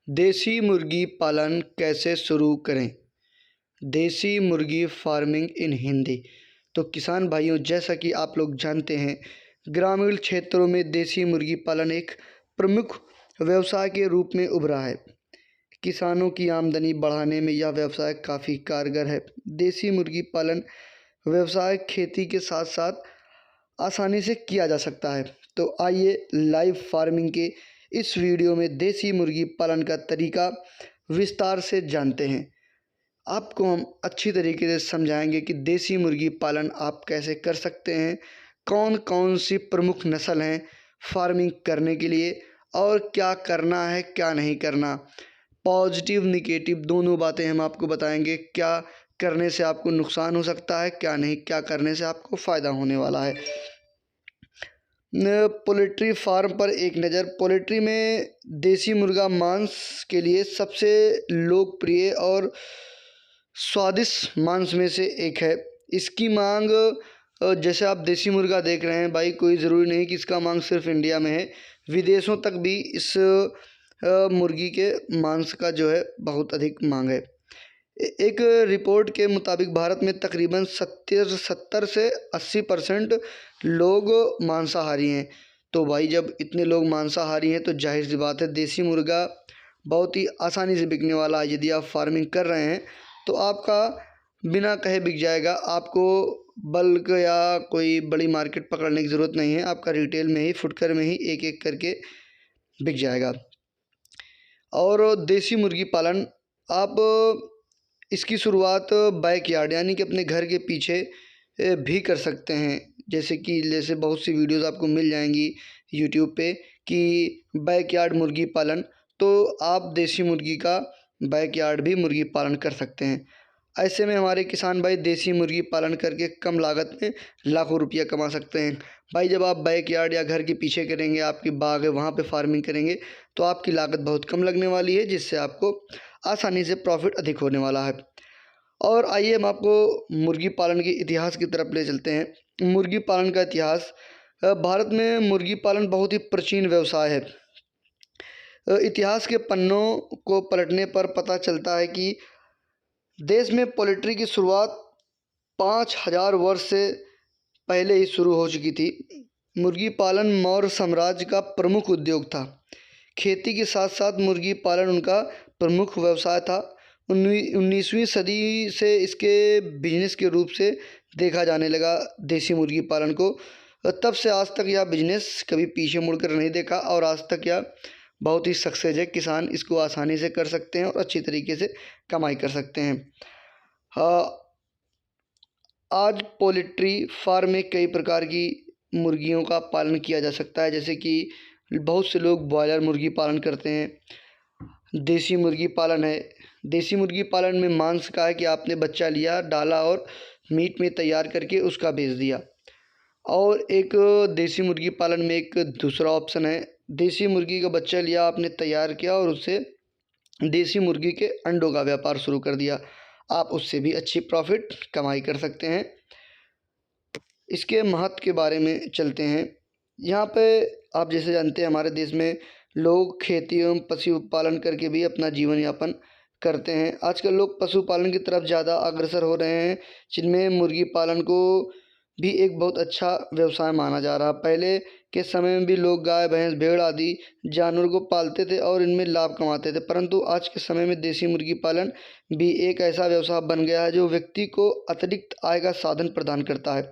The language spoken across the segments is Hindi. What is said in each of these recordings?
देसी मुर्गी पालन कैसे शुरू करें? देसी मुर्गी फार्मिंग इन हिंदी। तो किसान भाइयों, जैसा कि आप लोग जानते हैं, ग्रामीण क्षेत्रों में देसी मुर्गी पालन एक प्रमुख व्यवसाय के रूप में उभरा है। किसानों की आमदनी बढ़ाने में यह व्यवसाय काफ़ी कारगर है। देसी मुर्गी पालन व्यवसाय खेती के साथ साथ आसानी से किया जा सकता है। तो आइए लाइव फार्मिंग के इस वीडियो में देसी मुर्गी पालन का तरीका विस्तार से जानते हैं। आपको हम अच्छी तरीके से समझाएंगे कि देसी मुर्गी पालन आप कैसे कर सकते हैं, कौन कौन सी प्रमुख नस्ल हैं फार्मिंग करने के लिए, और क्या करना है क्या नहीं करना। पॉजिटिव निगेटिव दोनों बातें हम आपको बताएंगे। क्या करने से आपको नुकसान हो सकता है, क्या नहीं, क्या करने से आपको फ़ायदा होने वाला है। पोल्ट्री फार्म पर एक नज़र। पोल्ट्री में देसी मुर्गा मांस के लिए सबसे लोकप्रिय और स्वादिष्ट मांस में से एक है। इसकी मांग, जैसे आप देसी मुर्गा देख रहे हैं भाई, कोई ज़रूरी नहीं कि इसका मांग सिर्फ इंडिया में है, विदेशों तक भी इस मुर्गी के मांस का जो है बहुत अधिक मांग है। एक रिपोर्ट के मुताबिक भारत में तकरीबन 70 से 80% लोग मांसाहारी हैं। तो भाई जब इतने लोग मांसाहारी हैं तो जाहिर सी बात है देसी मुर्गा बहुत ही आसानी से बिकने वाला है। यदि आप फार्मिंग कर रहे हैं तो आपका बिना कहे बिक जाएगा। आपको बल्क या कोई बड़ी मार्केट पकड़ने की ज़रूरत नहीं है। आपका रिटेल में ही, फुटकर में ही एक एक करके बिक जाएगा। और देसी मुर्गी पालन आप इसकी शुरुआत बैकयार्ड यानी कि अपने घर के पीछे भी कर सकते हैं। जैसे बहुत सी वीडियोस आपको मिल जाएंगी यूट्यूब पे कि बैकयार्ड मुर्गी पालन, तो आप देसी मुर्गी का बैकयार्ड भी मुर्गी पालन कर सकते हैं। ऐसे में हमारे किसान भाई देसी मुर्गी पालन करके कम लागत में लाखों रुपया कमा सकते हैं। भाई जब आप बैकयार्ड या घर के पीछे करेंगे, आपकी बाग है वहाँ पे फार्मिंग करेंगे, तो आपकी लागत बहुत कम लगने वाली है, जिससे आपको आसानी से प्रॉफिट अधिक होने वाला है। और आइए हम आपको मुर्गी पालन के इतिहास की तरफ ले चलते हैं। मुर्गी पालन का इतिहास। भारत में मुर्गी पालन बहुत ही प्राचीन व्यवसाय है। इतिहास के पन्नों को पलटने पर पता चलता है कि देश में पोल्ट्री की शुरुआत 5000 वर्ष से पहले ही शुरू हो चुकी थी। मुर्गी पालन मौर्य साम्राज्य का प्रमुख उद्योग था। खेती के साथ साथ मुर्गी पालन उनका प्रमुख व्यवसाय था। 19वीं सदी से इसके बिजनेस के रूप से देखा जाने लगा देसी मुर्गी पालन को। तब से आज तक यह बिजनेस कभी पीछे मुड़कर नहीं देखा और आज तक यह बहुत ही सक्सेस है। किसान इसको आसानी से कर सकते हैं और अच्छी तरीके से कमाई कर सकते हैं। आज पोल्ट्री फार्म में कई प्रकार की मुर्गियों का पालन किया जा सकता है। जैसे कि बहुत से लोग ब्रॉयलर मुर्गी पालन करते हैं। देसी मुर्गी पालन है। देसी मुर्गी पालन में मांस का है कि आपने बच्चा लिया, डाला और मीट में तैयार करके उसका बेच दिया। और एक देसी मुर्गी पालन में एक दूसरा ऑप्शन है, देसी मुर्गी का बच्चा लिया, आपने तैयार किया और उससे देसी मुर्गी के अंडों का व्यापार शुरू कर दिया। आप उससे भी अच्छी प्रॉफिट कमाई कर सकते हैं। इसके महत्व के बारे में चलते हैं। यहाँ पे आप जैसे जानते हैं हमारे देश में लोग खेती एवं पशुपालन करके भी अपना जीवन यापन करते हैं। आजकल लोग पशुपालन की तरफ ज़्यादा अग्रसर हो रहे हैं, जिनमें मुर्गी पालन को भी एक बहुत अच्छा व्यवसाय माना जा रहा है। पहले के समय में भी लोग गाय, भैंस, भेड़ आदि जानवर को पालते थे और इनमें लाभ कमाते थे, परंतु आज के समय में देसी मुर्गी पालन भी एक ऐसा व्यवसाय बन गया है जो व्यक्ति को अतिरिक्त आय का साधन प्रदान करता है।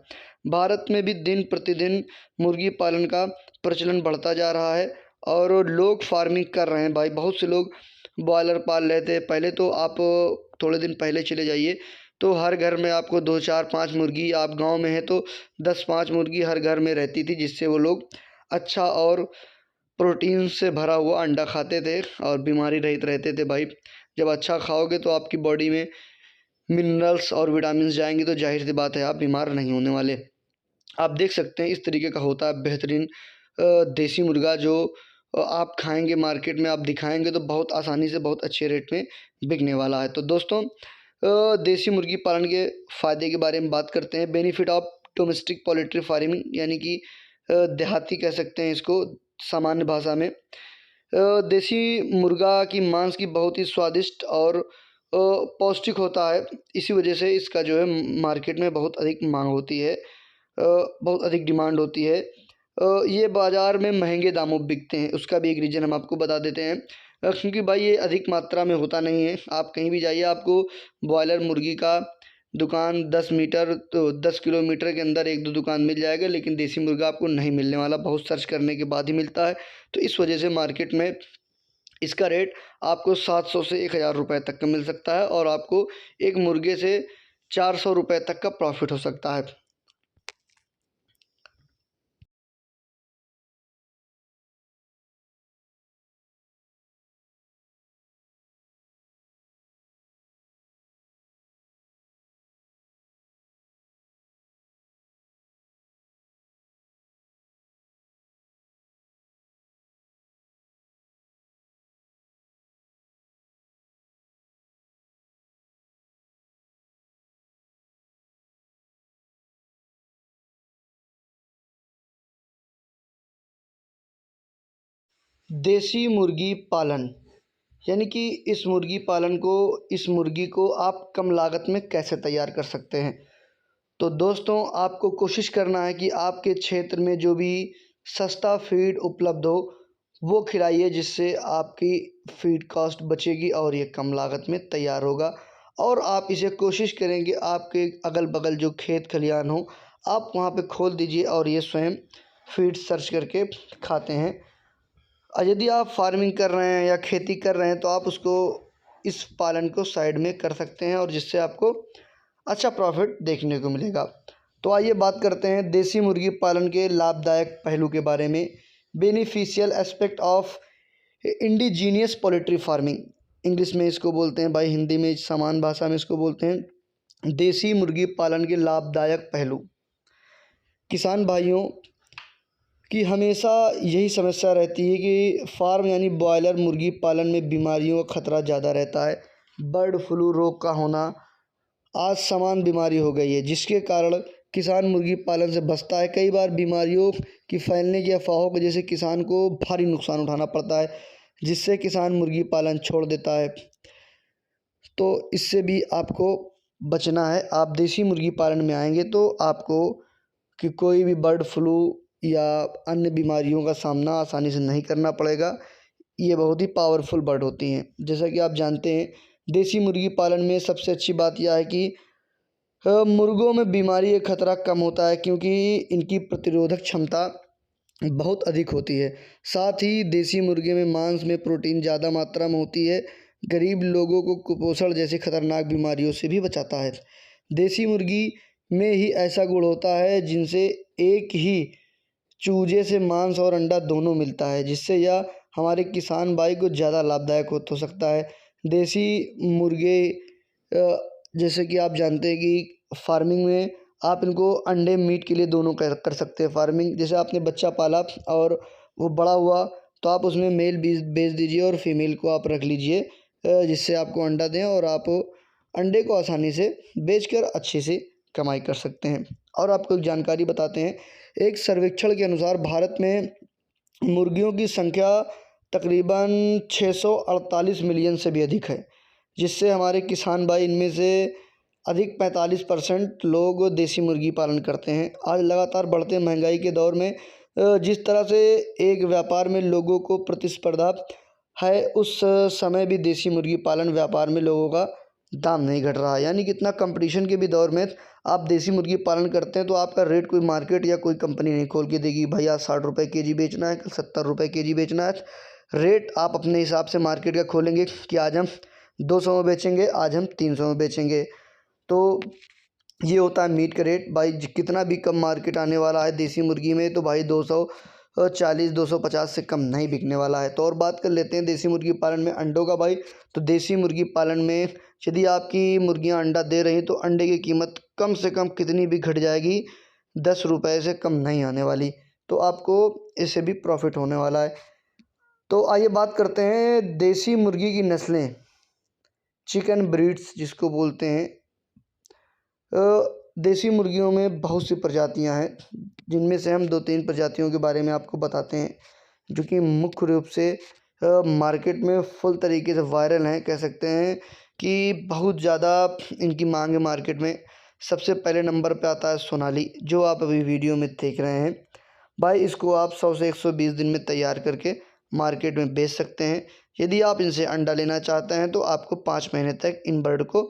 भारत में भी दिन प्रतिदिन मुर्गी पालन का प्रचलन बढ़ता जा रहा है और लोग फार्मिंग कर रहे हैं। भाई बहुत से लोग ब्रॉयलर पाल रहे थे पहले। तो आप थोड़े दिन पहले चले जाइए तो हर घर में आपको 2, 4, 5 मुर्गी, आप गांव में हैं तो 10, 5 मुर्गी हर घर में रहती थी, जिससे वो लोग अच्छा और प्रोटीन से भरा हुआ अंडा खाते थे और बीमारी रहित रहते थे। भाई जब अच्छा खाओगे तो आपकी बॉडी में मिनरल्स और विटामिन जाएंगे, तो जाहिर सी बात है आप बीमार नहीं होने वाले। आप देख सकते हैं इस तरीके का होता है बेहतरीन देसी मुर्गा, जो आप खाएंगे मार्केट में, आप दिखाएंगे तो बहुत आसानी से बहुत अच्छे रेट में बिकने वाला है। तो दोस्तों देसी मुर्गी पालन के फ़ायदे के बारे में बात करते हैं। Benefit of domestic poultry farming, यानी कि देहाती कह सकते हैं इसको सामान्य भाषा में। देसी मुर्गा की मांस की बहुत ही स्वादिष्ट और पौष्टिक होता है। इसी वजह से इसका जो है मार्केट में बहुत अधिक मांग होती है, बहुत अधिक डिमांड होती है। ये बाज़ार में महंगे दामों पे बिकते हैं, उसका भी एक रीज़न हम आपको बता देते हैं। क्योंकि भाई ये अधिक मात्रा में होता नहीं है। आप कहीं भी जाइए, आपको ब्रॉयलर मुर्गी का दुकान 10 मीटर तो 10 किलोमीटर के अंदर 1-2 दुकान मिल जाएगा, लेकिन देसी मुर्गा आपको नहीं मिलने वाला, बहुत सर्च करने के बाद ही मिलता है। तो इस वजह से मार्केट में इसका रेट आपको 700 से 1000 रुपये तक का मिल सकता है और आपको एक मुर्गे से 400 रुपये तक का प्रॉफ़िट हो सकता है। देसी मुर्गी पालन, यानी कि इस मुर्गी को आप कम लागत में कैसे तैयार कर सकते हैं। तो दोस्तों, आपको कोशिश करना है कि आपके क्षेत्र में जो भी सस्ता फीड उपलब्ध हो वो खिलाइए, जिससे आपकी फीड कॉस्ट बचेगी और ये कम लागत में तैयार होगा। और आप इसे कोशिश करें कि आपके अगल बगल जो खेत खलिहान हो, आप वहाँ पे खोल दीजिए और ये स्वयं फीड सर्च करके खाते हैं। और यदि आप फार्मिंग कर रहे हैं या खेती कर रहे हैं तो आप उसको इस पालन को साइड में कर सकते हैं और जिससे आपको अच्छा प्रॉफिट देखने को मिलेगा। तो आइए बात करते हैं देसी मुर्गी पालन के लाभदायक पहलू के बारे में। Beneficial aspect of indigenous poultry farming, English में इसको बोलते हैं भाई, हिंदी में समान भाषा में इसको बोलते हैं देसी मुर्गी पालन के लाभदायक पहलू। किसान भाइयों कि हमेशा यही समस्या रहती है कि फार्म यानी ब्रॉयलर मुर्गी पालन में बीमारियों का खतरा ज़्यादा रहता है। बर्ड फ्लू रोग का होना आज समान बीमारी हो गई है, जिसके कारण किसान मुर्गी पालन से बचता है। कई बार बीमारियों की फैलने की अफवाहों की वजह से किसान को भारी नुकसान उठाना पड़ता है, जिससे किसान मुर्गी पालन छोड़ देता है। तो इससे भी आपको बचना है। आप देसी मुर्गी पालन में आएंगे तो आपको कि कोई भी बर्ड फ्लू या अन्य बीमारियों का सामना आसानी से नहीं करना पड़ेगा। ये बहुत ही पावरफुल बर्ड होती हैं। जैसा कि आप जानते हैं, देसी मुर्गी पालन में सबसे अच्छी बात यह है कि मुर्गों में बीमारी का खतरा कम होता है, क्योंकि इनकी प्रतिरोधक क्षमता बहुत अधिक होती है। साथ ही देसी मुर्गे में मांस में प्रोटीन ज़्यादा मात्रा में होती है, गरीब लोगों को कुपोषण जैसी खतरनाक बीमारियों से भी बचाता है। देसी मुर्गी में ही ऐसा गुण होता है जिनसे एक ही चूजे से मांस और अंडा दोनों मिलता है, जिससे यह हमारे किसान भाई को ज़्यादा लाभदायक हो सकता है। देसी मुर्गे जैसे कि आप जानते हैं कि फार्मिंग में आप इनको अंडे मीट के लिए दोनों कर सकते हैं फार्मिंग। जैसे आपने बच्चा पाला और वो बड़ा हुआ तो आप उसमें मेल बेच दीजिए और फीमेल को आप रख लीजिए, जिससे आपको अंडा दें और आप अंडे को आसानी से बेचकर अच्छी सी कमाई कर सकते हैं। और आपको एक जानकारी बताते हैं, एक सर्वेक्षण के अनुसार भारत में मुर्गियों की संख्या तकरीबन 648 मिलियन से भी अधिक है, जिससे हमारे किसान भाई इनमें से अधिक 45% लोग देसी मुर्गी पालन करते हैं। आज लगातार बढ़ते महंगाई के दौर में जिस तरह से एक व्यापार में लोगों को प्रतिस्पर्धा है, उस समय भी देसी मुर्गी पालन व्यापार में लोगों का दाम नहीं घट रहा है। यानी कि इतना कंपटीशन के भी दौर में आप देसी मुर्गी पालन करते हैं तो आपका रेट कोई मार्केट या कोई कंपनी नहीं खोल के देगी, भाई आज 60 रुपये केजी बेचना है, कल 70 रुपये केजी बेचना है। रेट आप अपने हिसाब से मार्केट का खोलेंगे कि आज हम 200 में बेचेंगे, आज हम 300 में बेचेंगे। तो ये होता है मीट का रेट। भाई कितना भी कम मार्केट आने वाला है देसी मुर्गी में तो भाई 240 250 से कम नहीं बिकने वाला है। तो और बात कर लेते हैं देसी मुर्गी पालन में अंडों का भाई। तो देसी मुर्गी पालन में यदि आपकी मुर्गियां अंडा दे रही तो अंडे की कीमत कम से कम कितनी भी घट जाएगी, 10 रुपये से कम नहीं आने वाली। तो आपको इससे भी प्रॉफिट होने वाला है। तो आइए बात करते हैं देसी मुर्गी की नस्लें, चिकन ब्रीड्स जिसको बोलते हैं। देसी मुर्गियों में बहुत सी प्रजातियां हैं, जिनमें से हम 2-3 प्रजातियों के बारे में आपको बताते हैं, जो कि मुख्य रूप से मार्केट में फुल तरीके से वायरल हैं, कह सकते हैं कि बहुत ज़्यादा इनकी मांग है मार्केट में। सबसे पहले नंबर पे आता है सोनाली, जो आप अभी वीडियो में देख रहे हैं। भाई इसको आप 100 से 120 दिन में तैयार करके मार्केट में बेच सकते हैं। यदि आप इनसे अंडा लेना चाहते हैं तो आपको 5 महीने तक इन बर्ड को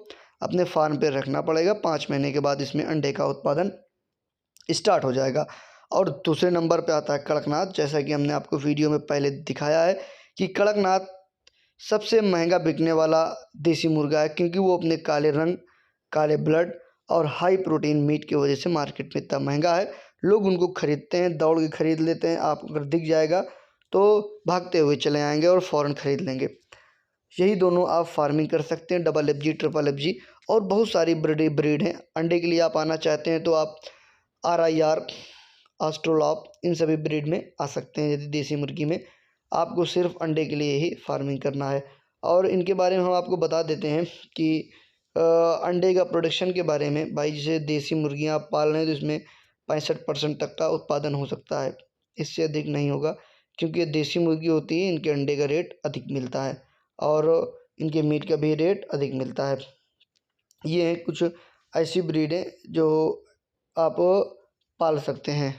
अपने फार्म पर रखना पड़ेगा। 5 महीने के बाद इसमें अंडे का उत्पादन स्टार्ट हो जाएगा। और दूसरे नंबर पे आता है कड़कनाथ। जैसा कि हमने आपको वीडियो में पहले दिखाया है कि कड़कनाथ सबसे महंगा बिकने वाला देसी मुर्गा है, क्योंकि वो अपने काले रंग, काले ब्लड और हाई प्रोटीन मीट की वजह से मार्केट में इतना महंगा है। लोग उनको खरीदते हैं, दौड़ के खरीद लेते हैं। आप अगर दिख जाएगा तो भागते हुए चले आएंगे और फ़ौरन खरीद लेंगे। यही दोनों आप फार्मिंग कर सकते हैं, double F G, triple F G, और बहुत सारी ब्रीड हैं। अंडे के लिए आप आना चाहते हैं तो आप RIR, ऑस्ट्रोलॉप, इन सभी ब्रीड में आ सकते हैं। यदि देसी मुर्गी में आपको सिर्फ अंडे के लिए ही फार्मिंग करना है। और इनके बारे में हम आपको बता देते हैं कि अंडे का प्रोडक्शन के बारे में। भाई जैसे देसी मुर्गियाँ आप पाल रहे हैं तो इसमें 65% तक का उत्पादन हो सकता है, इससे अधिक नहीं होगा, क्योंकि ये देसी मुर्गी होती है। इनके अंडे का रेट अधिक मिलता है और इनके मीट का भी रेट अधिक मिलता है। ये हैं कुछ ऐसी ब्रीडें जो आप पाल सकते हैं।